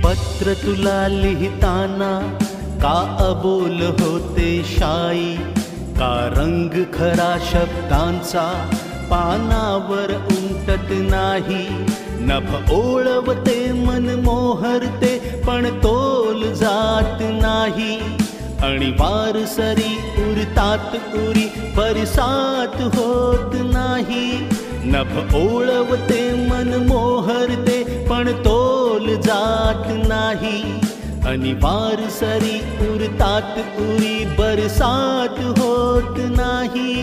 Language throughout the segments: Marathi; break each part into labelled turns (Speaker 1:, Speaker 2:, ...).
Speaker 1: पत्र तुला लिहिताना का अबोल होते शाई, का रंग खरा शब्दांचा पानावर उमटत नाही। नभ ओळवते मन मोहरते पण तोल जात नाही, आणि वारसरी उरतात उरी बरसात होत नाही। नभ ओळवते मन मोहरते पण तोल जात नाही, आणि वारसरी उरतात उरी बरसात होत नाही,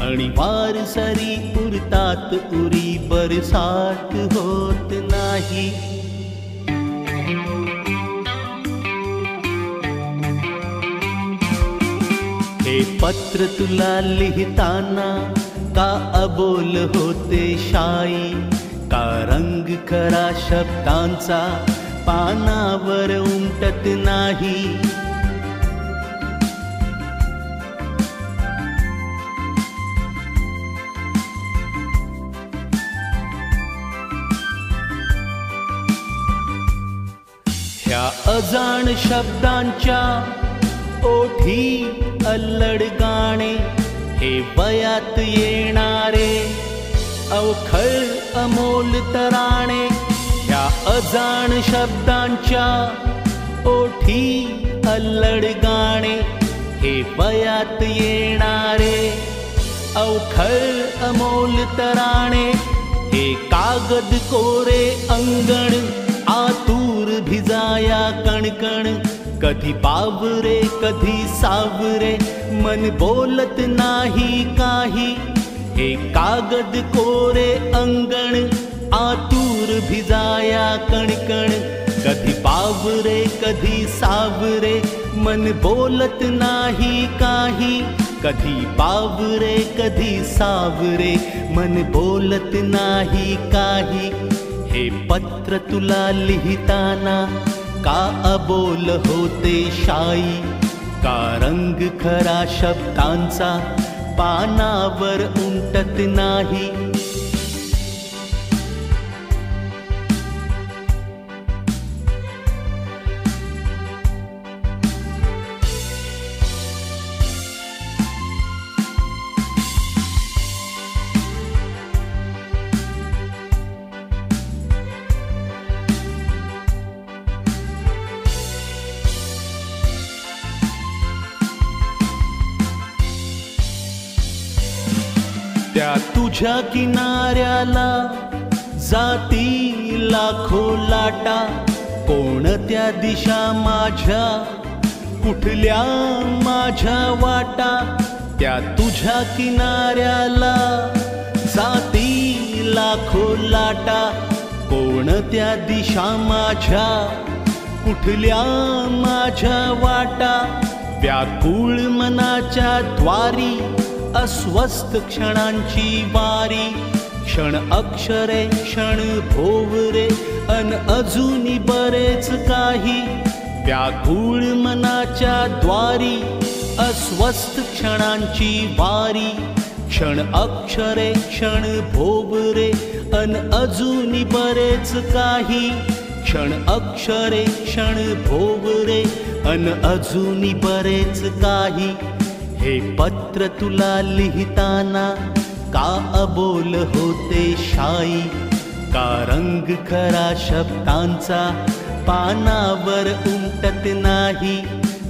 Speaker 1: आणि वारसरी उरतात उरी बरसात होत नाही। हे पत्र तुला लिहिताना का अबोल होते शाई, का रंग खरा शब्दांचा पानावर उमटत नाही। ह्या अजाण शब्दांच्या ओठी अल्लड गाणे, हे वयात येणारे अवखळ अमोल तराणे। ह्या अजाण शब्दांच्या ओठी अल्लड गाणे, हे वयात येणारे अवखळ अमोल तराणे। हे कागद कोरे अंगण आतूर भिजाया कणकण, कधी बावरे कधी सावरे मन बोलत नाही काही। हे कागद कोरे अंगण आतूर भिजाया कणकण, कधी बावरे कधी सावरे मन बोलत नाही काही। कधी बावरे कधी सावरे मन बोलत नाही काही। हे पत्र तुला लिहिताना का अबोल होते शाई, का रंग खरा शब्दांचा पानावर उमटत नाही। त्या तुझ्या किनाऱ्याला जाती लाखो लाटा, कोणत्या दिशा माझ्या कुठल्या माझ्या वाटा। त्या तुझ्या किनाऱ्याला जाती लाखो लाटा, कोणत्या दिशा माझ्या कुठल्या माझ्या वाटा। व्याकुळ मनाच्या द्वारी अस्वस्थ क्षणांची वारी, क्षण अक्षरे क्षण भोवरे अन अजूनी बरेच काही। व्याकुळ मनाच्या द्वारी अस्वस्थ क्षणांची वारी, क्षण अक्षरे क्षण भोवरे अन अजूनी बरेच काही। क्षण अक्षरे क्षण भोवरे अन अजूनी बरेच काही। हे पत्र तुला लिहिताना का अबोल होते शाई, का रंग खरा शब्दांचा पानावर उमटत नाही।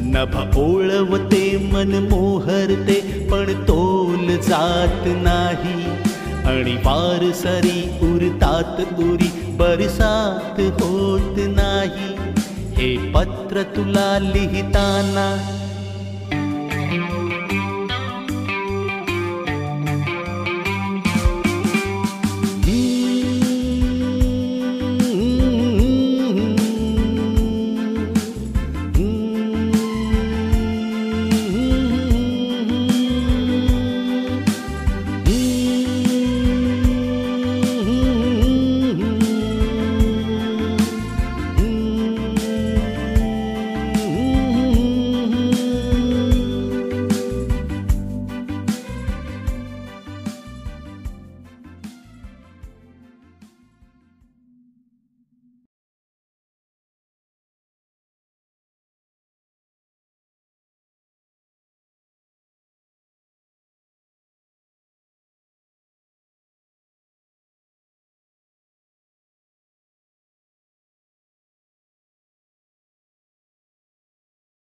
Speaker 1: नभ ओळवते मन मोहरते पण तोल जात नाही, आणि वारसरी उरतात उरी बरसात होत नाही। हे पत्र तुला लिहिताना